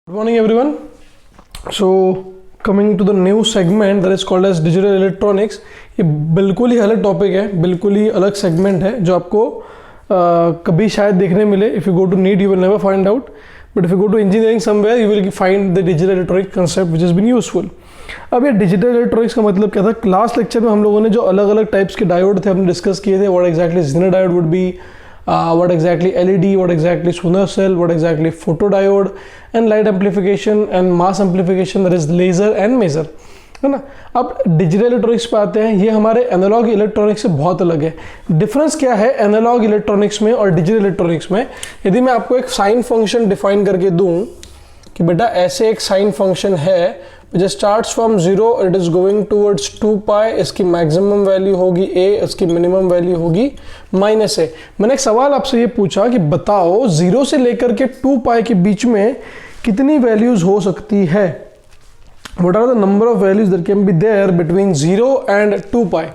Good morning everyone. So coming to the new segment that is called as digital electronics. ये बिल्कुल ही अलग topic है, बिल्कुल ही अलग सेगमेंट है जो आपको कभी शायद देखने मिले. If you go to NEET you will never find out, but if you go to engineering somewhere you will find the digital electronic concept which is been useful. अब ये डिजिटल इलेक्ट्रॉनिक्स का मतलब क्या था? लास्ट लेक्चर में हम लोगों ने जो अलग अलग टाइप्स के डायोड थे हमने डिस्कस किए थे. What exactly Zener diode would be, what exactly LED, what exactly Zener cell, what exactly photodiode, and light amplification and mass amplification, that is laser and maser, है ना. अब डिजिटल इलेक्ट्रॉनिक्स पे आते हैं. ये हमारे एनालॉग इलेक्ट्रॉनिक्स से बहुत अलग है. डिफरेंस क्या है एनालॉग इलेक्ट्रॉनिक्स में और डिजिटल इलेक्ट्रॉनिक्स में? यदि मैं आपको एक साइन फंक्शन डिफाइन करके दूं कि बेटा ऐसे एक साइन फंक्शन है जो starts from 0 it is going towards 2 पाई, इसकी मैक्सिमम वैल्यू होगी a, इसकी मिनिमम वैल्यू होगी -a. मैंने एक सवाल आपसे ये पूछा कि बताओ 0 से लेकर के 2 पाई के बीच में कितनी वैल्यूज हो सकती है? What are the number of values that can be there between 0 and 2 pi?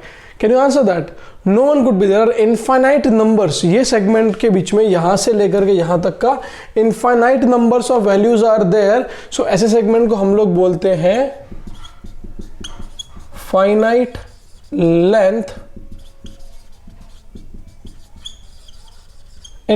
Can you answer that? No one could be. There are infinite numbers. ये segment के बीच में यहाँ से लेकर के यहाँ तक का infinite numbers of values are there. So ऐसे segment को हम लोग बोलते हैं finite length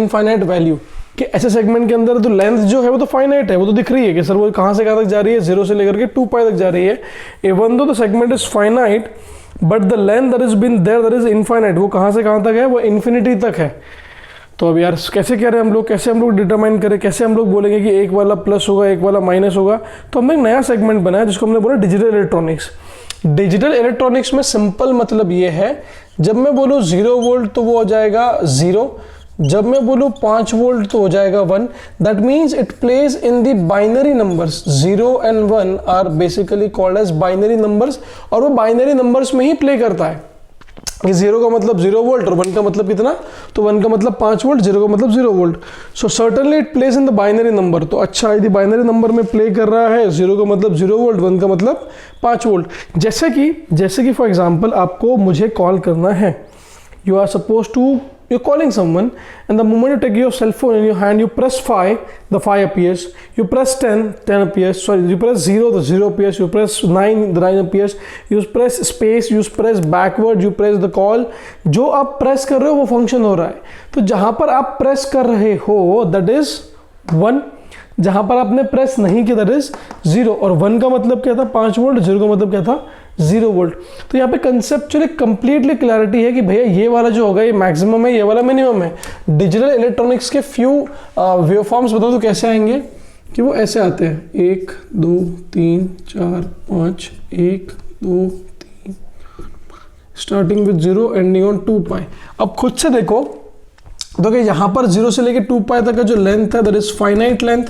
infinite value. कि ऐसे सेगमेंट के अंदर तो लेंथ जो है वो तो फाइनाइट है, वो तो दिख रही है कि सर वो कहाँ से कहाँ तक जा रही है, 0 से लेकर के 2 पाई तक जा रही है. Even though the segment is finite but the length that is been there that is infinite. वो कहाँ से कहाँ तक है? वो इन्फिनिटी तक है. तो अब यार कैसे कह रहे हैं हम लोग, कैसे हम लोग डिटरमाइन करें, कैसे हम लोग बोलेंगे कि एक वाला प्लस होगा एक वाला माइनस होगा? तो हमने एक नया सेगमेंट बनाया जिसको हमने बोला डिजिटल इलेक्ट्रॉनिक्स. डिजिटल इलेक्ट्रॉनिक्स में सिंपल मतलब ये है, जब मैं बोलूँ 0 वोल्ट तो वो हो जाएगा 0, जब मैं बोलूँ 5 वोल्ट तो हो जाएगा 1. That means it plays in the binary numbers. 0 and 1 are basically called as binary numbers, और वो बाइनरी नंबर्स में ही प्ले करता है कि 0 का मतलब 0 वोल्ट और 1 का मतलब कितना, तो 1 का मतलब 5 वोल्ट, 0 का मतलब 0 volt. So certainly it plays in the binary number. तो अच्छा यदि बाइनरी नंबर में प्ले कर रहा है, 0 का मतलब 0 वोल्ट, 1 का मतलब 5 वोल्ट. जैसे कि फॉर एग्जाम्पल आपको मुझे कॉल करना है. You are suppose to you're calling someone, and the moment you take your cell phone in your hand, you press 5, the 5 appears. You press 10 appears. Sorry, you press 0, the 0 appears. You press 9, the 9 appears. You press space, you press backward, you press the call. जो आप press कर रहे हो वो function हो रहा है. तो जहां पर आप प्रेस कर रहे हो that is 1, जहां पर आपने प्रेस नहीं किया that is 0. और 1 का मतलब क्या था? 5 वोल्ट. 0 का मतलब क्या था? 0 वोल्ट. तो यहाँ पे कंसेप्चुअली कंप्लीटली क्लैरिटी है कि भैया ये वाला जो होगा ये मैक्सिमम है, ये वाला मिनिमम है. डिजिटल इलेक्ट्रॉनिक्स के फ्यू वेवफॉर्म्स बताओ तो कैसे आएंगे? कि वो ऐसे आते हैं 1 2 3 4 5 1 2 3 स्टार्टिंग विद 0 एंडिंग ऑन 2 पाई. अब खुद से देखो तो कि यहाँ पर 0 से लेके 2 पाई तक का जो लेंथ है दैट इज फाइनाइट लेंथ.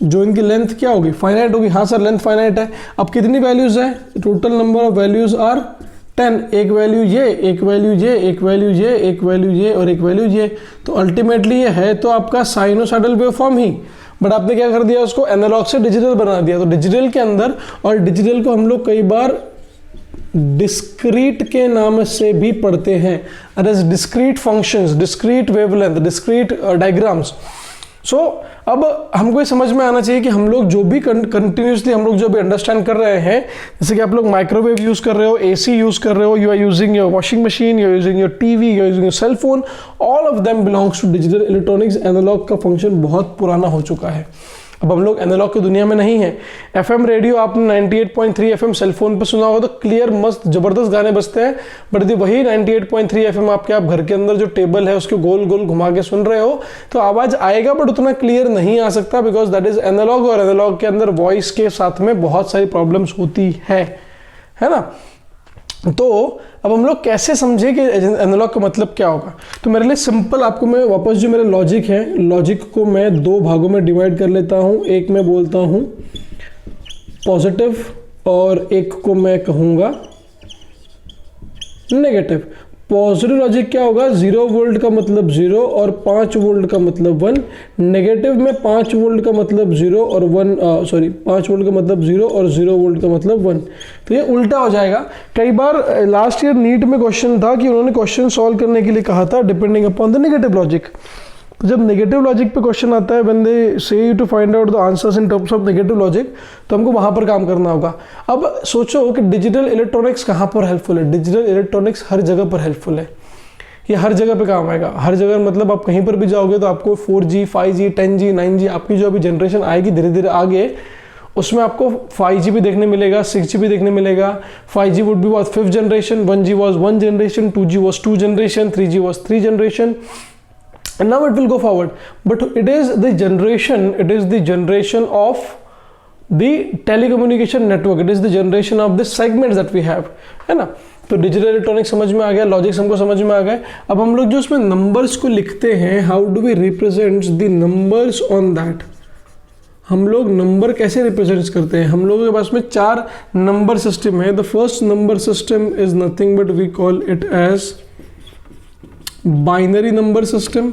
जो इनकी लेंथ क्या होगी? फाइनाइट होगी. हाँ सर लेंथ फाइनाइट है. अब कितनी वैल्यूज है? Total number of values are 10. एक वैल्यू ये, एक वैल्यू ये, एक वैल्यू ये, एक वैल्यू ये और एक वैल्यू ये. तो अल्टीमेटली ये है तो आपका साइनोसॉइडल वेवफॉर्म ही, बट आपने क्या कर दिया? उसको एनालॉग से डिजिटल बना दिया. तो डिजिटल के अंदर, और डिजिटल को हम लोग कई बार डिस्क्रीट के नाम से भी पढ़ते हैं. Discrete functions, discrete wavelength, discrete diagrams. So अब हमको ये समझ में आना चाहिए कि हम लोग जो भी कंटिन्यूसली हम लोग जो भी अंडरस्टैंड कर रहे हैं, जैसे कि आप लोग माइक्रोवेव यूज़ कर रहे हो, AC यूज़ कर रहे हो, you are using your washing machine, you are using your TV, you are using your cell phone, all of them belongs to digital electronics. Analogue का फंक्शन बहुत पुराना हो चुका है. अब हम लोग एनालॉग की दुनिया में नहीं है. FM रेडियो आपने 98.3 FM सेल फोन पर सुना होगा तो क्लियर मस्त जबरदस्त गाने बजते हैं. बट यदि वही 98.3 FM आपके आप घर के अंदर जो टेबल है उसके गोल गोल घुमा के सुन रहे हो तो आवाज़ आएगा बट उतना क्लियर नहीं आ सकता, बिकॉज दैट इज एनालॉग. और एनालॉग के अंदर वॉइस के साथ में बहुत सारी प्रॉब्लम्स होती है ना. तो अब हम लोग कैसे समझे कि एनालॉग का मतलब क्या होगा? तो मेरे लिए सिंपल, आपको मैं वापस जो मेरा लॉजिक है, लॉजिक को मैं 2 भागों में डिवाइड कर लेता हूँ. एक मैं बोलता हूँ पॉजिटिव और एक को मैं कहूँगा नेगेटिव. पॉजिटिव लॉजिक क्या होगा? 0 वोल्ट का मतलब 0 और 5 वोल्ट का मतलब 1. नेगेटिव में 5 वोल्ट का मतलब 0 और 5 वोल्ट का मतलब 0 और 0 वोल्ट का मतलब 1. तो ये उल्टा हो जाएगा. कई बार लास्ट ईयर नीट में क्वेश्चन था कि उन्होंने क्वेश्चन सॉल्व करने के लिए कहा था depending upon the negative logic. तो जब नेगेटिव लॉजिक पे क्वेश्चन आता है, when they say you to find out the answers in terms of negative logic, तो हमको वहाँ पर काम करना होगा। अब सोचो कि डिजिटल इलेक्ट्रॉनिक्स कहाँ पर हेल्पफुल है। डिजिटल इलेक्ट्रॉनिक्स हर जगह पर हेल्पफुल है, ये हर जगह पे काम आएगा। हर जगह मतलब आप कहीं पर भी जाओगे तो आपको 4G 5G 10G 9G आपकी जो अभी जनरेशन आएगी धीरे धीरे आगे, उसमें आपको 5G भी देखने मिलेगा, 6G भी देखने मिलेगा। 5G would be was 5th generation, 1G was 1 generation, 2G was 2 generation, 3G was 3 generation, and now it will go forward. But it is the generation of the telecommunication network, it is the generation of the segments that we have, है ना। तो digital electronics समझ में आ गया, logics हमको समझ में आ गए। अब हम लोग जो उसमें नंबर्स को लिखते हैं, how do we represent the numbers on that, हम लोग नंबर कैसे रिप्रेजेंट करते हैं। हम लोगों के पास में 4 नंबर सिस्टम है। The first number system is nothing but we call it as binary number system.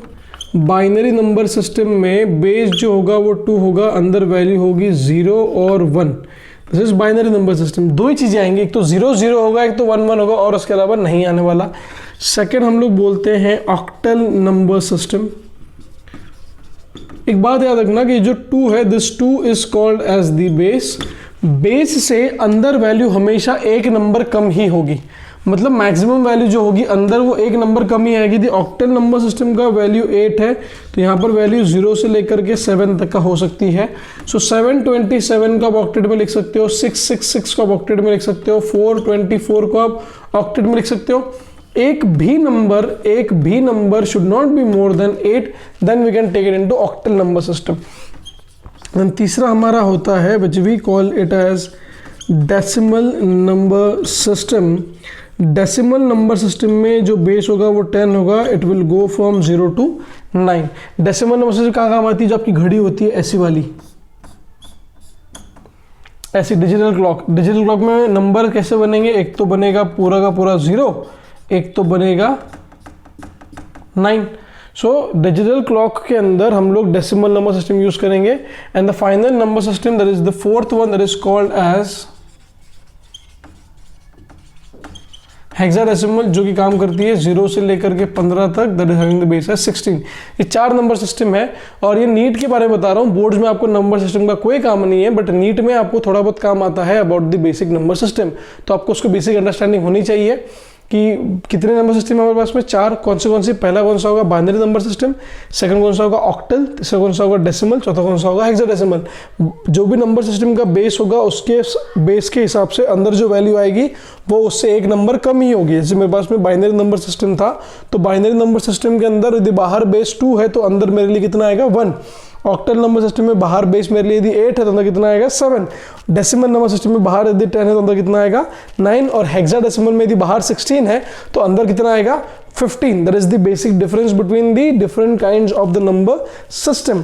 Binary number system में बेस जो होगा वो 2 होगा, अंदर वैल्यू होगी 0 और 1। This is binary number system. 2 ही चीज़ें आएंगी, एक तो 0 0 होगा, एक तो 1 1 होगा, और उसके अलावा नहीं आने वाला। सेकेंड हम लोग बोलते हैं ऑक्टल नंबर सिस्टम। एक बात याद रखना कि जो 2 है, this 2 is called as the base. Base से अंदर वैल्यू हमेशा एक नंबर कम ही होगी, मतलब मैक्सिमम वैल्यू जो होगी अंदर वो एक नंबर कम ही आएगी। ऑक्टल नंबर सिस्टम का वैल्यू 8 है, तो यहाँ पर वैल्यू 0 से लेकर के 7 तक का हो सकती है। सो 727 को आप ऑक्टेट में लिख सकते हो, 666 को आप ऑक्टेट में लिख सकते हो, 424 को आप ऑक्टेट में लिख सकते हो। एक भी number should not be more than 8, then we can take it into octal number system. Then तीसरा हमारा होता है which we call it as decimal number system. Decimal number system में जो बेस होगा वो 10 होगा, it will go from 0 to 9। Decimal number system कहाँ काम आती है, जो आपकी घड़ी होती है ऐसी वाली, ऐसी डिजिटल क्लॉक। डिजिटल क्लॉक में नंबर कैसे बनेंगे, एक तो बनेगा पूरा का पूरा 0, एक तो बनेगा 9। सो डिजिटल क्लॉक के अंदर हम लोग डेसिमल नंबर सिस्टम यूज करेंगे। And the final number system that is the fourth one, that is called as hexadecimal, जो कि काम करती है 0 से लेकर के 15 तक, that is having the base है 16। ये 4 नंबर सिस्टम है। और ये नीट के बारे में बता रहा हूँ, बोर्ड्स में आपको नंबर सिस्टम का कोई काम नहीं है, बट नीट में आपको थोड़ा बहुत काम आता है about the basic number system. तो आपको उसको बेसिक अंडरस्टैंडिंग होनी चाहिए कि कितने नंबर सिस्टम है हमारे पास में, 4। कौन से पहला कौन सा होगा बाइनरी नंबर सिस्टम, सेकंड कौन सा होगा ऑक्टल, तीसरा कौन सा होगा डेसिमल, चौथा कौन सा होगा हेक्साडेसिमल। जो भी नंबर सिस्टम का बेस होगा उसके बेस के हिसाब से अंदर जो वैल्यू आएगी वो उससे एक नंबर कम ही होगी। जैसे मेरे पास में बाइनरी नंबर सिस्टम था, तो बाइनरी नंबर सिस्टम के अंदर यदि बाहर बेस 2 है तो अंदर मेरे लिए कितना आएगा 1। ऑक्टल नंबर सिस्टम में बाहर बेस मेरे लिए यदि 8 है तो अंदर कितना आएगा 7। डेसिमल नंबर सिस्टम में बाहर यदि 10 है तो अंदर कितना आएगा 9। और हेक्साडेसिमल में यदि बाहर 16 है तो अंदर कितना आएगा 15। That is the basic difference between the different kinds of the number system,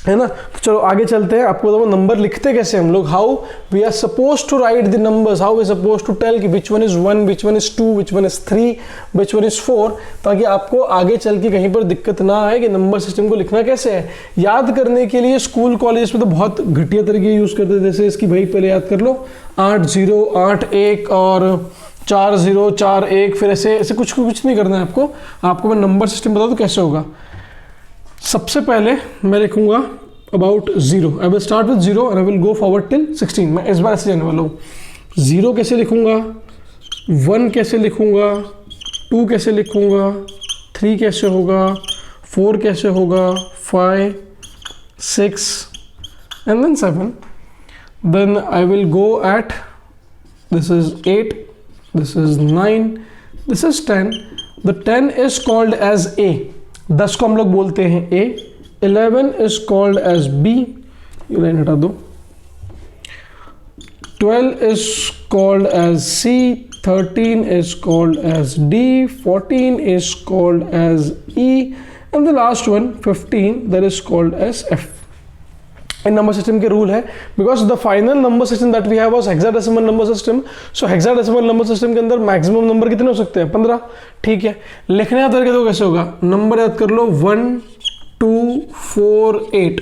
है ना। तो चलो आगे चलते हैं। आपको बताओ नंबर लिखते कैसे हम लोग, how we are suppose to write the numbers, how we suppose to tell कि which one is 1, which one is 2, which one is 3, which one is 4, ताकि आपको आगे चल के कहीं पर दिक्कत ना आए कि नंबर सिस्टम को लिखना कैसे है। याद करने के लिए स्कूल कॉलेज में तो बहुत घटिया तरीके यूज करते थे, जैसे इसकी भाई पहले याद कर लो 8 0 8 1 और 4 0 4 1, फिर ऐसे कुछ नहीं करना है आपको। आपको मैं नंबर सिस्टम बता दूं कैसे होगा। सबसे पहले मैं लिखूंगा about 0, I will start with 0 and I will go forward till 16। मैं इस बार ऐसे जाने वाला हूँ। 0 कैसे लिखूंगा, 1 कैसे लिखूंगा, 2 कैसे लिखूंगा, 3 कैसे होगा, 4 कैसे होगा, 5 6 and then 7। Then I will go eight, this is 8, this is 9, this is 10। The 10 is called as A, 10 को हम लोग बोलते हैं A। 11 is called as B, ये लाइन हटा दो। 12 is called as C, 13 is called as D, 14 is called as E, and the last one 15 that is called as F। इन number system के रूल है, because the final number system that we have was hexadecimal number system. So hexadecimal number system के अंदर maximum number कितने हो सकते हैं 15, ठीक है। लिखने का तरीका तो कैसे होगा, नंबर याद कर लो 1 2 4 8,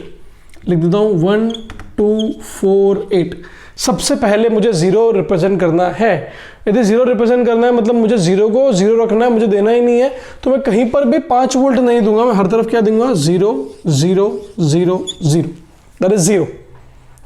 लिख देता हूँ 1 2 4 8। सबसे पहले मुझे जीरो रिप्रेजेंट करना है। यदि जीरो रिप्रेजेंट करना है मतलब मुझे जीरो को जीरो रखना है, मुझे देना ही नहीं है, तो मैं कहीं पर भी 5 वोल्ट नहीं दूंगा, मैं हर तरफ क्या दूंगा 0 0 0 0, दैट इज 0,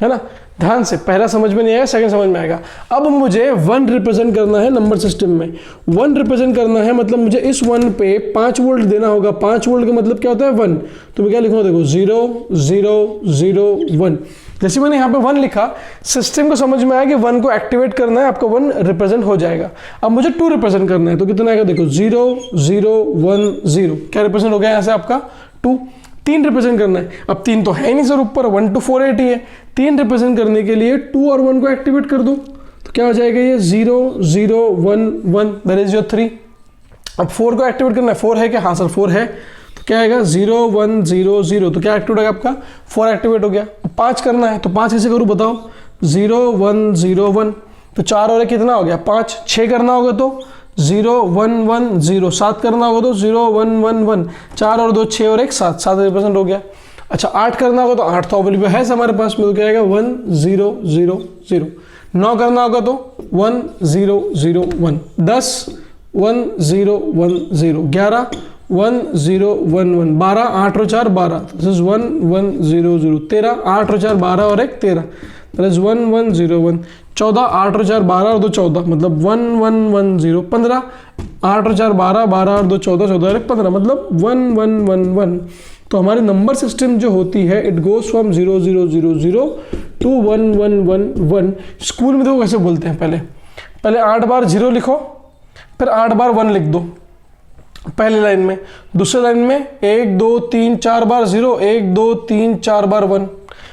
है ना। ध्यान से, पहला समझ में नहीं आया, सेकंड समझ में आएगा। अब मुझे 1 रिप्रेजेंट करना है नंबर सिस्टम में। 1 रिप्रेजेंट करना है मतलब मुझे इस 1 पे 5 वोल्ट देना होगा। 5 वोल्ट का मतलब क्या होता है 1, तो मैं क्या लिखूंगा देखो 0 0 0 1। जैसे मैंने यहाँ पे 1 लिखा, सिस्टम को समझ में आया कि 1 को एक्टिवेट करना है, आपका 1 रिप्रेजेंट हो जाएगा। अब मुझे 2 रिप्रेजेंट करना है, तो कितना आएगा देखो 0 0 1 0, क्या रिप्रेजेंट हो गया यहाँ से आपका 2। 3 रिप्रेजेंट करना है, अब 3 तो है ही नहीं सर, ऊपर 1 to 4 8 ही है। 3 रिप्रेजेंट करने के लिए 2 और 1 को एक्टिवेट कर दो, तो क्या हो जाएगा ये 0 0 1 1, दैट इज योर 3। अब 4 को एक्टिवेट करना है, 4 है क्या, हाँ सर 4 है, तो क्या आएगा 0 1 0 0, तो क्या एक्टिवेट होगा आपका 4 एक्टिवेट हो गया। अब 5 करना है, तो 5 कैसे करूँ बताओ, 0 1 0 1, तो 4 और कितना हो गया 5। 6 करना होगा तो 0 1 1 0, 7 करना होगा तो 0 1 1 1, 4 और 2 6 और 1 7, 7 रिप्रेजेंट हो गया। अच्छा 8 करना होगा तो 8 तो अवेलेबल है हमारे पास में, तो क्या आएगा 1 0 0 0। 9 करना होगा तो 1 0 0 1, 10 1 0 1 0, 11 1 0 1 1, 12 8 और 4 12, दिस इज 1 1 0 0, 13 8 और 4 12 और 1 13, दैट इज 1 1 0 1, 14 8 और 4 12 और 2 14, मतलब 1 1 1 0, 15 8 और 4 12 12 और 2 14 14 और 1 15, मतलब 1 1 1 1। तो हमारी नंबर सिस्टम जो होती है it goes from 0 0 0 0 to 1 1 1 1। School में देखो कैसे बोलते हैं, पहले 8 बार 0 लिखो, फिर 8 बार 1 लिख दो पहले लाइन में, दूसरे लाइन में 1 2 3 4 बार 0, 1 2 3 4 बार 1,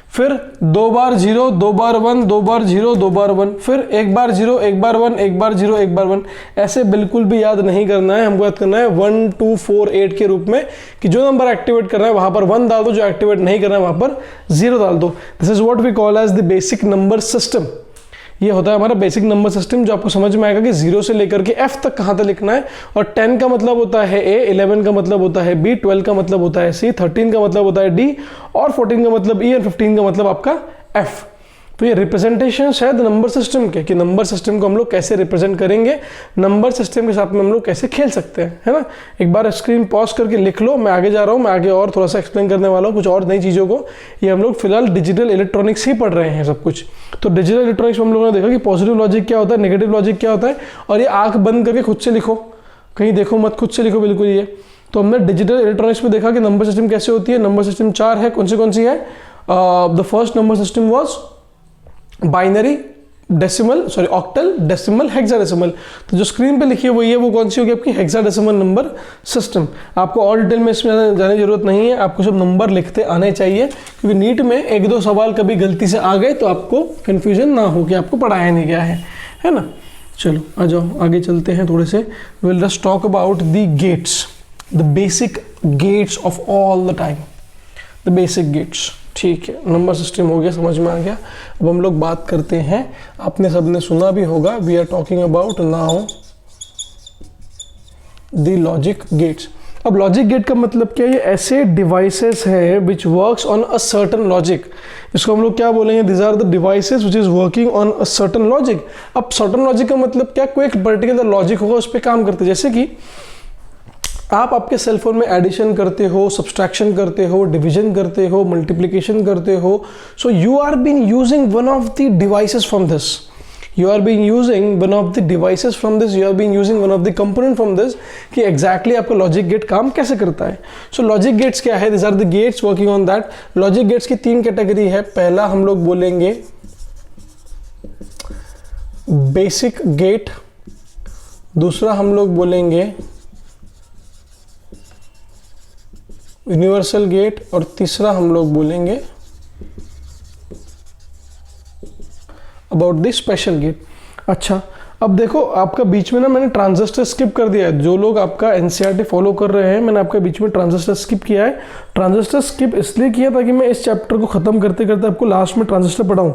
फिर 2 बार 0 2 बार 1 2 बार 0 2 बार 1, फिर 1 बार 0 1 बार 1 1 बार 0 1 बार 1। ऐसे बिल्कुल भी याद नहीं करना है, हमको याद करना है 1 2 4 8 के रूप में, कि जो नंबर एक्टिवेट करना है वहां पर 1 डाल दो, जो एक्टिवेट नहीं करना है वहां पर 0 डाल दो। This is what we call as the basic number system. ये होता है हमारा बेसिक नंबर सिस्टम, जो आपको समझ में आएगा कि 0 से लेकर के F तक कहाँ तक लिखना है। और 10 का मतलब होता है A, 11 का मतलब होता है B, 12 का मतलब होता है C, 13 का मतलब होता है D, और 14 का मतलब E, और 15 का मतलब आपका F। तो ये रिप्रेजेंटेशन है नंबर सिस्टम के, कि नंबर सिस्टम को हम लोग कैसे रिप्रेजेंट करेंगे, नंबर सिस्टम के साथ में हम लोग कैसे खेल सकते हैं, है ना। एक बार स्क्रीन पॉज करके लिख लो, मैं आगे जा रहा हूँ, मैं आगे और थोड़ा सा एक्सप्लेन करने वाला हूँ कुछ और नई चीज़ों को। ये हम लोग फिलहाल डिजिटल इलेक्ट्रॉनिक्स ही पढ़ रहे हैं सब कुछ। तो डिजिटल इलेक्ट्रॉनिक्स में हम लोगों ने देखा कि पॉजिटिव लॉजिक क्या होता है, नेगेटिव लॉजिक क्या होता है, और ये आंख बंद करके खुद से लिखो, कहीं देखो मत, खुद से लिखो बिल्कुल ये। तो हमने डिजिटल इलेक्ट्रॉनिक्स में देखा कि नंबर सिस्टम कैसे होती है। नंबर सिस्टम 4 है, कौन सी है। The first number system was binary, decimal, sorry octal, decimal, hexadecimal. तो जो स्क्रीन पे लिखी हुई है वो कौन सी होगी आपकी, हेक्साडेसिमल नंबर सिस्टम। आपको और डिटेल में इसमें जाने की जरूरत नहीं है, आपको सब नंबर लिखते आने चाहिए, क्योंकि नीट में 1-2 सवाल कभी गलती से आ गए तो आपको कंफ्यूजन ना हो कि आपको पढ़ाया नहीं गया है ना। चलो आ जाओ आगे चलते हैं थोड़े से। Will just talk about the gates, the basic gets of all the time, the basic gets. ठीक है, नंबर सिस्टम हो गया, समझ में आ गया। अब हम लोग बात करते हैं, आपने सबने सुना भी होगा, we are talking about now the logic gates. अब लॉजिक गेट का मतलब क्या है, ये ऐसे डिवाइसेस है which works on a certain logic. इसको हम लोग क्या बोलेंगे, this are the devices which is working on a certain logic. अब सर्टन लॉजिक का मतलब क्या, कोई एक पर्टिकुलर लॉजिक होगा उस पर काम करते, जैसे कि आप आपके सेल फोन में एडिशन करते हो, सब्सट्रैक्शन करते हो, डिवीजन करते हो, मल्टीप्लिकेशन करते हो। So you are been using one of the devices from this, you are being using one of the devices from this, you are being using one of the component from this, कि exactly आपका logic gate काम कैसे करता है। so logic gates क्या है, these are the gates working on that। logic gates की 3 category है। पहला हम लोग बोलेंगे बेसिक गेट, दूसरा हम लोग बोलेंगे यूनिवर्सल गेट, और तीसरा हम लोग बोलेंगे अबाउट द स्पेशल गेट। अच्छा अब देखो, आपका बीच में ना मैंने ट्रांजिस्टर स्किप कर दिया है। जो लोग आपका एनसीईआरटी फॉलो कर रहे हैं, मैंने आपका बीच में ट्रांजिस्टर स्किप किया है। ट्रांजिस्टर स्किप इसलिए किया ताकि मैं इस चैप्टर को खत्म करते करते आपको लास्ट में ट्रांजिस्टर पढ़ाऊँ।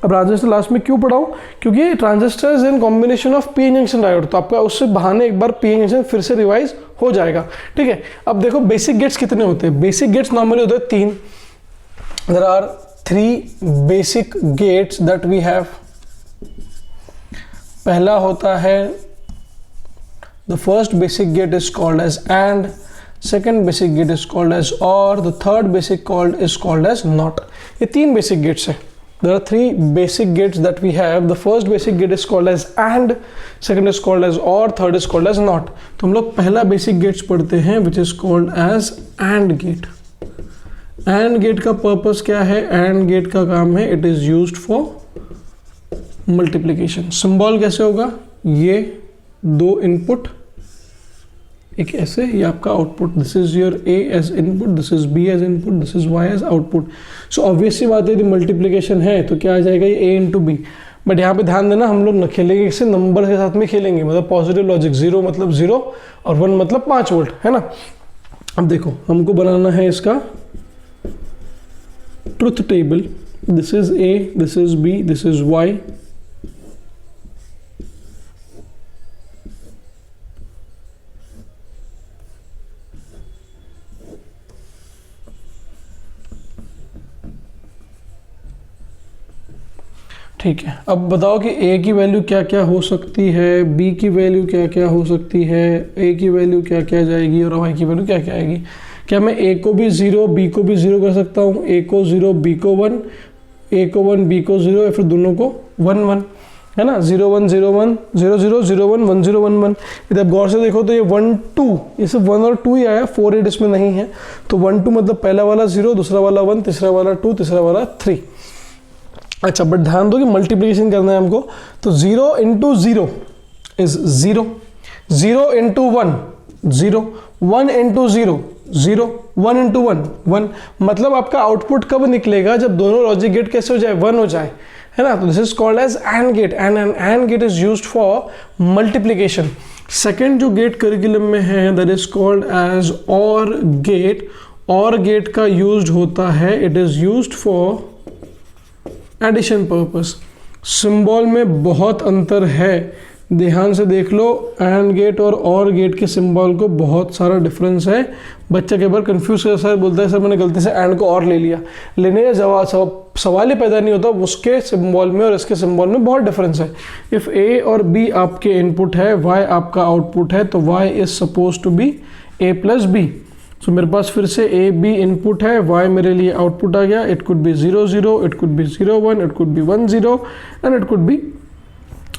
अब ट्रांजिस्टर लास्ट में क्यों पढ़ाऊँ, क्योंकि transistor is in combination of P N junction diode, तो आपका उससे बहाने एक बार पी एन जंक्शन फिर से रिवाइज हो जाएगा। ठीक है, अब देखो बेसिक गेट्स कितने होते हैं। बेसिक गेट्स नॉर्मली होते हैं 3। There are 3 basic gates that we have. पहला होता है the first basic gate is called as AND, second basic gate is called as OR, the third basic called is called as NOT. ये 3 basic gates है। There are 3 basic gates that we have. The first basic gate is called as AND, second is called as OR, third is called as NOT. तो हम लोग पहला basic gates पढ़ते हैं which is called as AND gate. AND gate का purpose क्या है? AND gate का काम है it is used for multiplication. Symbol कैसे होगा? ये 2 input, एक ऐसे, ये आपका output, this is your A as input, this is B as input, this is Y as output. So obvious सी बात है, यदि मल्टीप्लिकेशन है तो क्या आ जाएगा, ये ए इंटू बी। बट यहाँ पे ध्यान देना, हम लोग न खेलेंगे इससे, नंबर के साथ में खेलेंगे, मतलब पॉजिटिव लॉजिक, 0 मतलब 0 और 1 मतलब 5 वोल्ट, है ना। अब देखो हमको बनाना है इसका truth table, this is A, this is B, this is Y, ठीक है। अब बताओ कि a की वैल्यू क्या क्या हो सकती है, b की वैल्यू क्या क्या हो सकती है, a की वैल्यू क्या क्या जाएगी और y की वैल्यू क्या क्या आएगी। क्या मैं a को भी 0 b को भी 0 कर सकता हूँ, a को 0 b को 1, a को 1 b को 0, या फिर दोनों को 1 1, है ना। 0 1 0 1 0 0 0 1 1 0 1 1। यदि आप गौर से देखो तो ये 1 2, ये सिर्फ 1 और 2 ही आया, 4 8 इसमें नहीं है। तो 1 2 मतलब पहला वाला 0, दूसरा वाला 1, तीसरा वाला 2, तीसरा वाला 3। अच्छा, बट ध्यान दो कि मल्टीप्लिकेशन करना है हमको, तो 0 into 0 is 0, 0 into 1 0, 1 into 0 0, 1 into 1 1। मतलब आपका आउटपुट कब निकलेगा, जब दोनों लॉजिक गेट कैसे हो जाए, 1 हो जाए, है ना। तो this is called as AND gate, and an AND gate is used for multiplication. Second जो गेट करिकुलम में है that is called as OR gate. OR gate का यूज्ड होता है, it is used for addition purpose. Symbol में बहुत अंतर है, ध्यान से देख लो, एंड गेट और गेट के सिंबल को बहुत सारा डिफरेंस है। बच्चा कई बार कंफ्यूज कर, सर बोलता है सर मैंने गलती से एंड को और ले लिया, लेने का जवाब सवाल ही पैदा नहीं होता। उसके सिंबल में और इसके सिंबल में बहुत डिफरेंस है। इफ़ ए और बी आपके इनपुट है, वाई आपका आउटपुट है, तो Y is suppose to be A plus B. So मेरे पास फिर से ए बी इनपुट है, y मेरे लिए आउटपुट आ गया। It could be 0 0, it could be 0 1, it could be 1 0 and it could be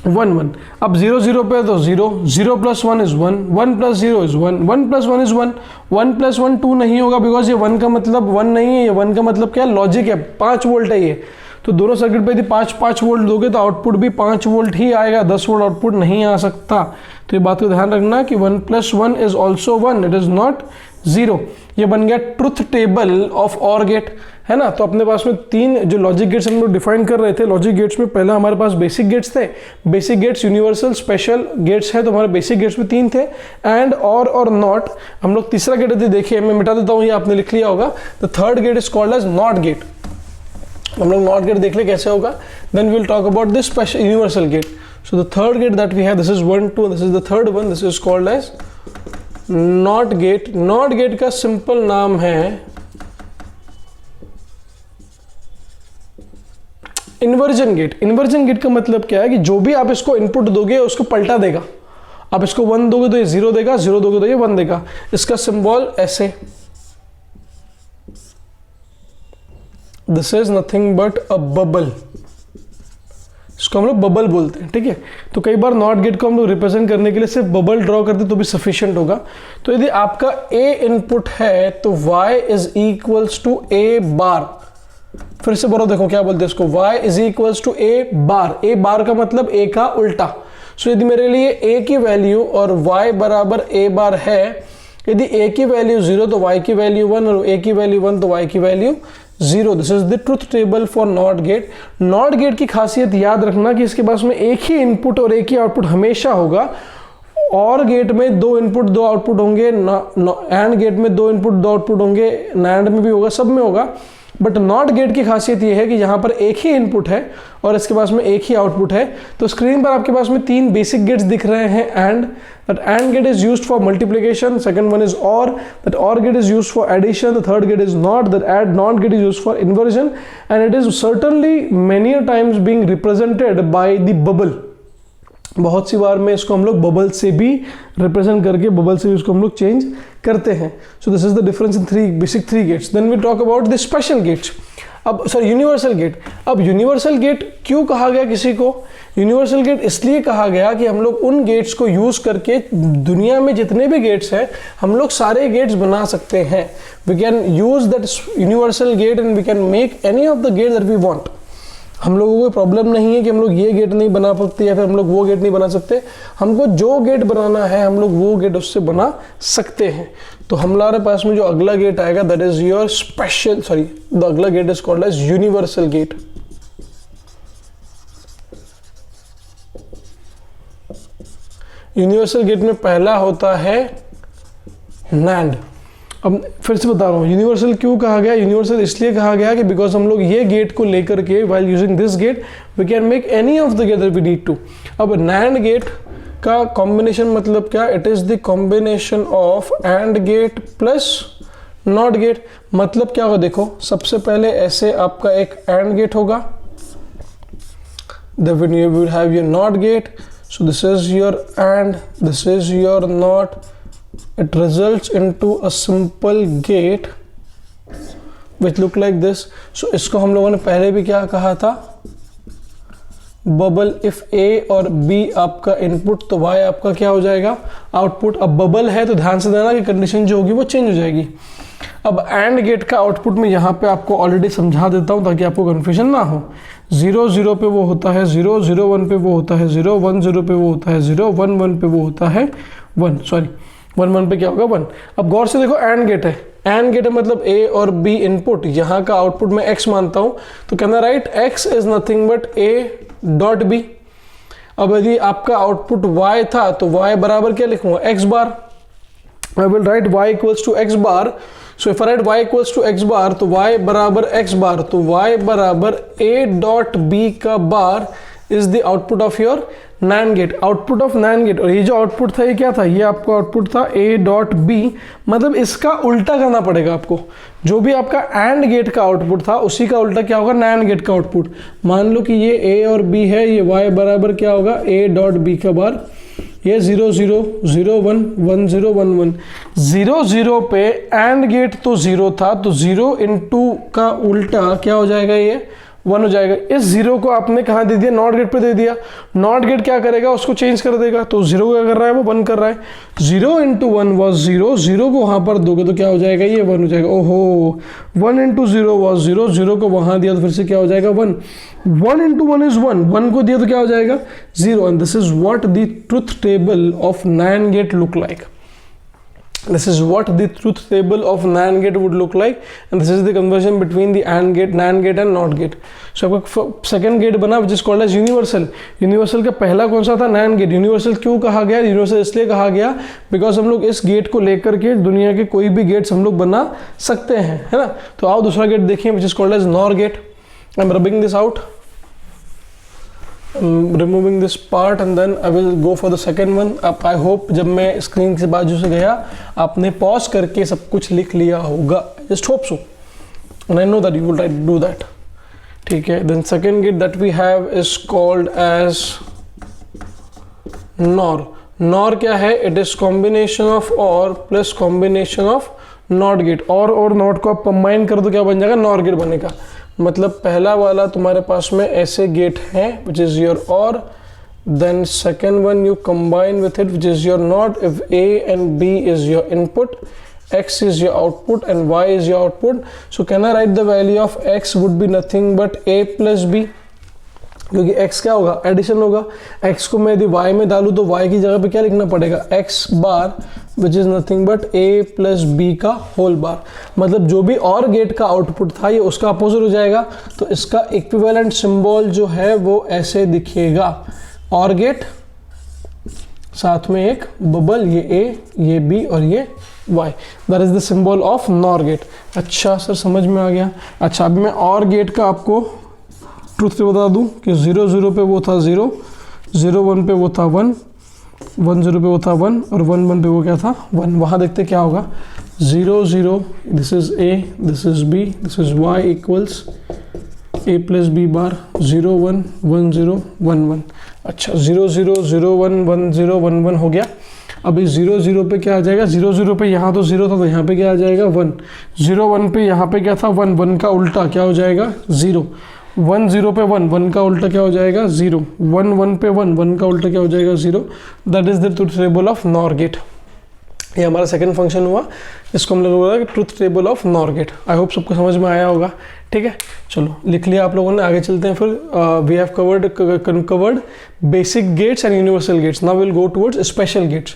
1 1। अब 0 0 पे तो 0, 0 plus 1 is 1, 1 plus 0 is 1, 1 plus 1 is 1, 1 plus 1 2 नहीं होगा, बिकॉज ये 1 का मतलब 1 नहीं है, ये 1 का मतलब क्या है, लॉजिक है, 5 वोल्ट है ये। तो दोनों सर्किट पे यदि 5 वोल्ट दोगे तो आउटपुट भी 5 वोल्ट ही आएगा, 10 वोल्ट आउटपुट नहीं आ सकता। तो ये बात को ध्यान रखना कि 1 plus 1 is also 1, it is not 0। ये बन गया ट्रुथ टेबल ऑफ और गेट, है ना। तो अपने पास में 3 जो लॉजिक गेट्स हम लोग डिफाइन कर रहे थे, लॉजिक गेट्स में पहला हमारे पास बेसिक गेट्स थे। Basic gates universal special gates है, तो हमारे बेसिक गेट्स में 3 थे, एंड और नॉट। हम लोग तीसरा गेट यदि देखें, मैं मिटा देता हूँ, ये आपने लिख लिया होगा। The third gate is called as NOT gate. हम लोग नॉट गेट देख ले कैसे होगा, then we will talk about this special universal gate. So the third gate that we have, this is 1 2, this is the third one, this is called as NOT gate. NOT gate का simple नाम है inversion gate. Inversion gate का मतलब क्या है कि जो भी आप इसको इनपुट दोगे उसको पलटा देगा। आप इसको 1 दोगे तो ये 0 देगा, 0 दोगे तो ये 1 देगा। इसका सिंबल ऐसे, this is nothing but a bubble, इसको हम लोग बबल बोलते हैं, ठीक है। तो कई बार नॉट गेट को हम लोग रिप्रेजेंट करने के लिए सिर्फ बबल ड्रॉ करते तो भी सफिशिएंट होगा। तो यदि आपका ए इनपुट है तो y इज इक्वल्स टू ए बार। फिर से बोलो, देखो क्या बोलते हैं इसको, y इज इक्वल्स टू ए बार। ए बार का मतलब ए का उल्टा। सो यदि मेरे लिए a की वैल्यू और y बराबर a बार है, यदि a की वैल्यू 0 तो y की वैल्यू 1, और a की वैल्यू 1 तो y की value 0। This is the truth table for not gate. NOT gate की खासियत याद रखना कि इसके पास में एक ही इनपुट और एक ही आउटपुट हमेशा होगा। और गेट में 2 इनपुट 2 आउटपुट होंगे, एंड गेट में 2 इनपुट 2 आउटपुट होंगे, नैंड में भी होगा, सब में होगा। बट नॉट गेट की खासियत ये है कि यहाँ पर एक ही इनपुट है और इसके पास में एक ही आउटपुट है। तो स्क्रीन पर आपके पास में 3 बेसिक गेट्स दिख रहे हैं, and that AND gate is used for multiplication, second one is OR, that OR gate is used for addition, the third gate is NOT, that NOT gate is used for inversion, and it is certainly many a times being represented by the bubble. बहुत सी बार में इसको हम लोग bubble से भी represent करके bubble से भी इसको हम लोग चेंज करते हैं। So this is the difference in basic 3 gates. Then we talk about the special gates. अब सर यूनिवर्सल गेट, अब यूनिवर्सल गेट क्यों कहा गया किसी को? यूनिवर्सल गेट इसलिए कहा गया कि हम लोग उन गेट्स को यूज करके दुनिया में जितने भी गेट्स हैं हम लोग सारे गेट्स बना सकते हैं। We can use that universal gate and we can make any of the gate that we want. हम लोगों को कोई प्रॉब्लम नहीं है कि हम लोग ये गेट नहीं बना सकते या फिर हम लोग वो गेट नहीं बना सकते। हमको जो गेट बनाना है हम लोग वो गेट उससे बना सकते हैं। तो हमारे पास में जो अगला गेट आएगा that is your special, sorry the अगला gate is called as universal gate. Universal gate में पहला होता है NAND। अब फिर से बता रहा हूँ यूनिवर्सल क्यों कहा गया। यूनिवर्सल इसलिए कहा गया कि बिकॉज हम लोग ये गेट को लेकर के while using this gate we can make any of the gate that we need to. अब NAND गेट का कॉम्बिनेशन मतलब क्या? It is the combination of AND gate plus NOT gate. मतलब क्या होगा देखो, सबसे पहले ऐसे आपका एक AND गेट होगा, then you will have your NOT gate. So this is your AND, this is your NOT. It results into a simple gate which look like this. So इसको हम लोगों ने पहले भी क्या कहा था? बबल। इफ A और B आपका इनपुट तो Y आपका क्या हो जाएगा? आउटपुट। अब बबल है तो ध्यान से देना कि कंडीशन जो होगी वो चेंज हो जाएगी। अब AND गेट का आउटपुट में यहाँ पे आपको ऑलरेडी समझा देता हूँ ताकि आपको कन्फ्यूजन ना हो। 0 0 पे वो होता है 0, 0 1 पे वो होता है 0, 1 0 पे वो होता है 0, 1 1 पे वो होता है 1, सॉरी 1 1 पे क्या होगा 1। अब गौर से देखो AND गेट है, AND गेट है मतलब A और B इनपुट, यहाँ का आउटपुट मैं X मानता हूँ तो कहना right X is nothing but A dot B। अब यदि आपका आउटपुट Y था तो Y बराबर क्या लिखूंगा? X bar. I will write Y equals to X bar. So if I write Y equals to X bar तो Y बराबर X बार, तो Y बराबर A डॉट B का बार is the output of your NAND gate, output of NAND gate। और ये जो output था ये क्या था? ये आपका आउटपुट था A डॉट B। मतलब इसका उल्टा करना पड़ेगा आपको। जो भी आपका AND गेट का आउटपुट था उसी का उल्टा क्या होगा? NAND गेट का आउटपुट। मान लो कि ये A और B है, ये Y बराबर क्या होगा? A डॉट B का बार। ये 0 0 0 1 1 0 1 1 0 0 पे AND गेट तो 0 था तो 0 इंटू का उल्टा क्या हो जाएगा? ये 1 हो जाएगा। इस 0 को आपने कहाँ दे दिया? NOT गेट पे दे दिया। NOT गेट क्या करेगा? उसको चेंज कर देगा। तो 0 क्या कर रहा है? वो 1 कर रहा है। 0 इंटू 1 वॉज 0, 0 को वहाँ पर दोगे तो क्या हो जाएगा? ये 1 हो जाएगा। ओहो, 1 इंटू 0 वॉज 0, 0 को वहाँ दिया तो फिर से क्या हो जाएगा? 1। 1 इंटू 1 इज 1, 1 को दिया तो क्या हो जाएगा? 0। And this is what the truth table of NAND gate look like. This is what the truth table of NAND gate would look like, and this is the conversion between the NAND gate and NOT gate. So आपका second gate बना which is called as universal. Universal का पहला कौन सा था? NAND gate। universal क्यों कहा गया? universal इसलिए कहा गया because हम लोग इस गेट को लेकर के दुनिया के कोई भी गेट्स हम लोग बना सकते हैं, है ना। तो आओ दूसरा गेट देखें which is called as NOR gate. I'm rubbing this out, removing this part and then I will go for the second one. अब I hope जब मैं स्क्रीन के बाजू से गया आपने पॉज करके सब कुछ लिख लिया होगा। Just hope so, and I know that you will try to do that. ठीक है। Then second gate that we have is called as NOR. NOR क्या है? It is combination of OR plus combination of NOT gate। OR और NOT को आप combine कर दो क्या बन जाएगा? NOR गेट बनेगा। मतलब पहला वाला तुम्हारे पास में ऐसे गेट है which is your OR, then second one you combine with it which is your NOT। if A and B is your input, X is your output and Y is your output, so can I write the value of X would be nothing but A plus B, क्योंकि X क्या होगा? Addition होगा। X को मैं यदि Y में डालूँ तो Y की जगह पे क्या लिखना पड़ेगा? X bar which is nothing but A plus B का होल बार। मतलब जो भी और गेट का आउटपुट था ये उसका अपोजिट हो जाएगा। तो इसका इक्विवेलेंट सिंबल जो है वो ऐसे दिखेगा, और गेट साथ में एक बबल, ये A ये B और ये y, that is the symbol of NOR gate. अच्छा सर समझ में आ गया। अच्छा अब मैं और गेट का आपको ट्रूथ टेबल बता दूं कि 0 0 पे वो था 0, 0 1 पे वो था 1, 1 0 पे वो था 1 और 1 1 पे वो क्या था 1। वहाँ देखते क्या होगा 0 0, this is a, this is b, this is y equals a plus b बार 0 1 1 0 1 1। अच्छा 0 0 0 1 1 0 1 1 हो गया। अभी 0 0 पे क्या आ जाएगा 0 0 पे यहाँ तो 0 था तो यहाँ पे क्या आ जाएगा 1, 0 1 पे यहाँ पे क्या था 1, 1 का उल्टा क्या हो जाएगा 0, 1 0 पे 1, 1 का उल्टा क्या हो जाएगा 0, 1 1 पे 1, 1 का उल्टा क्या हो जाएगा 0। That is the truth table of NOR gate. ये हमारा सेकंड फंक्शन हुआ, इसको हम लोग बोला truth table of NOR gate. I hope सबको समझ में आया होगा। ठीक है चलो लिख लिया आप लोगों ने, आगे चलते हैं फिर। We have covered basic gates and universal gates, now will go towards special gates.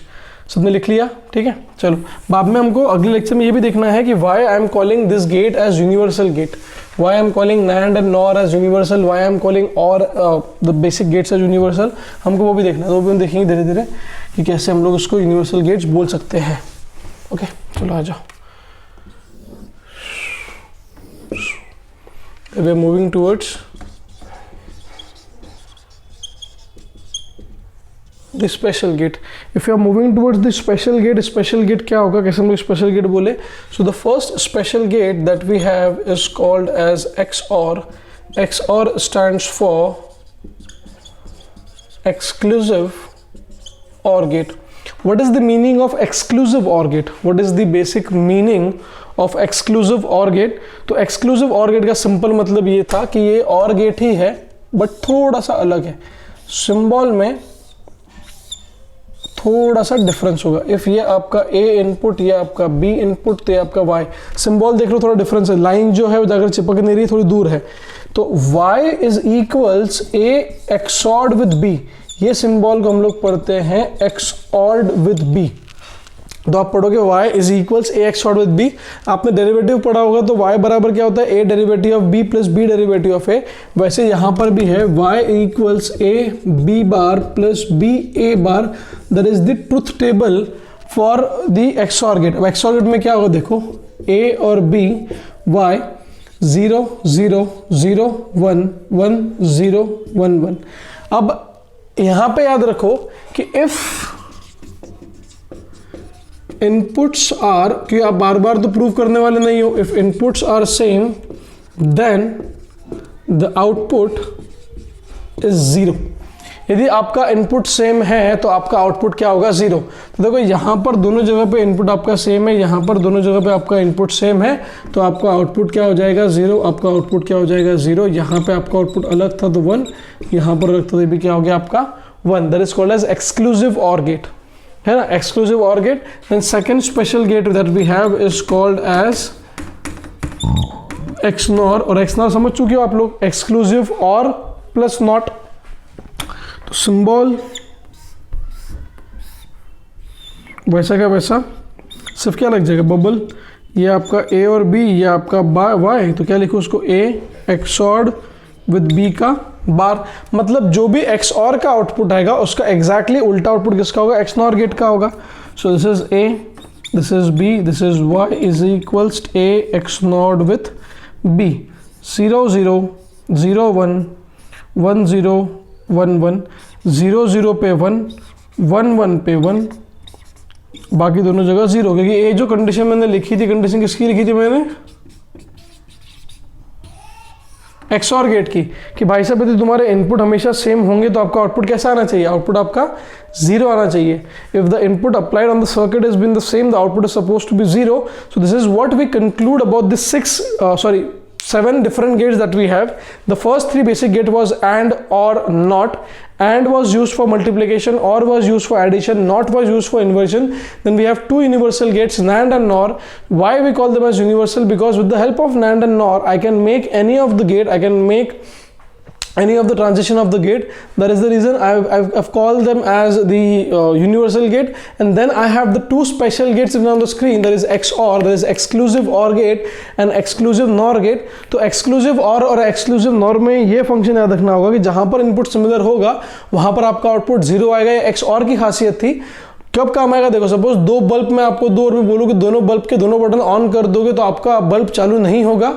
सबने लिख लिया? ठीक है चलो बाद में हमको अगले लेक्चर में ये भी देखना है कि why I am calling this gate as universal gate, why I am calling NAND and NOR as universal, why I am calling or the basic gates as universal. हमको वो भी देखना है, तो वो भी हम देखेंगे धीरे धीरे कि कैसे हम लोग उसको यूनिवर्सल गेट्स बोल सकते हैं। ओके चलो आ जाओ। We are moving towards the special gate. If you are moving towards the special gate क्या होगा, कैसे हम लोग special gate बोले? So the first special gate that we have is called as XOR. XOR stands for exclusive OR gate. What is the meaning of exclusive OR gate? What is the basic meaning of exclusive OR gate? तो exclusive OR gate का simple मतलब ये था कि ये or gate ही है but थोड़ा सा अलग है, सिंबल में थोड़ा सा डिफरेंस होगा। इफ ये आपका A इनपुट, ये आपका B इनपुट, तो ये आपका Y, सिंबल देख लो थोड़ा डिफरेंस है, लाइन जो है वो अगर चिपक नहीं रही थोड़ी दूर है। तो Y is equals A XORed with B, ये सिंबल को हम लोग पढ़ते हैं XORed विद B। तो आप पढ़ोगे y is equals a XORed with b। आपने डेरिवेटिव पढ़ा होगा तो y बराबर क्या होता है a derivative of b plus b derivative of a। वैसे यहाँ पर भी है y equals a b bar plus b a bar, that is the truth table for the XOR gate. अब XOR गेट में क्या होगा देखो, a और b y 0 0 0 1 1 0 1 1। अब यहाँ पे याद रखो कि इफ इनपुट्स आर, कि आप बार बार तो प्रूव करने वाले नहीं हो, if inputs are same then the output is 0। यदि आपका इनपुट सेम है तो आपका आउटपुट क्या होगा 0। तो देखो यहाँ पर दोनों जगह पे इनपुट आपका सेम है, यहाँ पर दोनों जगह पे आपका इनपुट सेम है, तो आपका आउटपुट क्या हो जाएगा 0, आपका आउटपुट क्या हो जाएगा 0। यहाँ पे आपका आउटपुट अलग था तो 1, यहाँ पर अलग था तो भी क्या हो गया आपका 1। That is called as exclusive OR gate, है ना, exclusive OR gate. Then second special gate that we have is called as XNOR, और XNOR समझ चुके हो आप लोग, एक्सक्लूसिव और प्लस नॉट। तो सिंबल वैसा का वैसा, सिर्फ क्या लग जाएगा बबल, ये आपका A और B, ये आपका Y, तो क्या लिखो उसको A XORed विद B का बार। मतलब जो भी XOR का आउटपुट आएगा उसका एग्जैक्टली उल्टा आउटपुट किसका होगा, XNOR गेट का होगा। सो this is A, this is B, this is Y is equals A XNORed with B। 0 0 0 1 1 0 1 1, 0 0 पे 1 1 1 पे 1, बाकी दोनों जगह 0, क्योंकि ये जो कंडीशन मैंने लिखी थी, कंडीशन किसकी लिखी थी मैंने, XOR गेट की, कि भाई साहब यदि तुम्हारे इनपुट हमेशा सेम होंगे तो आपका आउटपुट कैसा आना चाहिए, आउटपुट आपका 0 आना चाहिए। If the input applied on the circuit is been the same, the output is supposed to be 0। So this is what we conclude about the 7 different gates that we have. The first 3 basic gate was AND, OR, NOT. AND was used for multiplication, OR was used for addition, NOT was used for inversion. Then we have 2 universal gates, NAND and NOR. Why we call them as universal? Because with the help of NAND and NOR, I can make any of the gate, I can make any of the transition of the gate. That is the reason I've called them as the universal gate. And then I have the 2 special gates on the screen, that is XOR, that is exclusive OR gate and exclusive NOR gate. तो exclusive OR और exclusive NOR में ये function याद रखना होगा कि जहाँ पर इनपुट सिमिलर होगा वहाँ पर आपका आउटपुट 0 आएगा। XOR की खासियत थी, कब काम आएगा? देखो सपोज दो बल्ब में आपको दो और मैं बोलूँ कि दोनों बल्ब के दोनों बटन ऑन कर दोगे तो आपका बल्ब चालू नहीं होगा।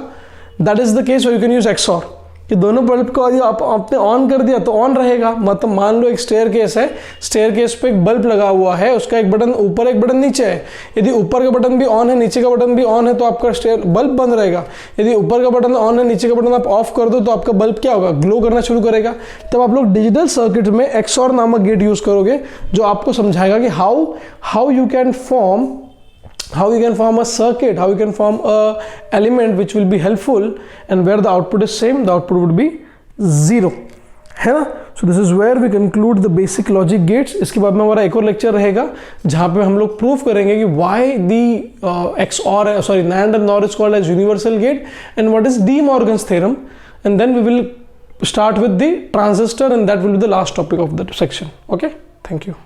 That is the case you can use XOR, कि दोनों बल्ब को यदि आपने ऑन कर दिया तो ऑन रहेगा। मतलब मान लो एक स्टेयरकेस है, स्टेयरकेस पे एक बल्ब लगा हुआ है, उसका एक बटन ऊपर एक बटन नीचे है। यदि ऊपर का बटन भी ऑन है नीचे का बटन भी ऑन है तो आपका स्टेयर बल्ब बंद रहेगा। यदि ऊपर का बटन ऑन है नीचे का बटन आप ऑफ कर दो तो आपका बल्ब क्या होगा? ग्लो करना शुरू करेगा। तब आप लोग डिजिटल सर्किट में XOR नामक गेट यूज करोगे जो आपको समझाएगा कि how you can form a circuit, how you can form a element which will be helpful, and where the output is same, the output would be 0, है ना? So this is where we conclude the basic logic gates. इसके बाद में हमारा एक और lecture रहेगा जहाँ पे हम लोग प्रूव करेंगे कि why the NAND and NOR is called as universal gate and what is De Morgan's theorem, and then we will start with the transistor and that will be the last topic of the section. Okay, thank you.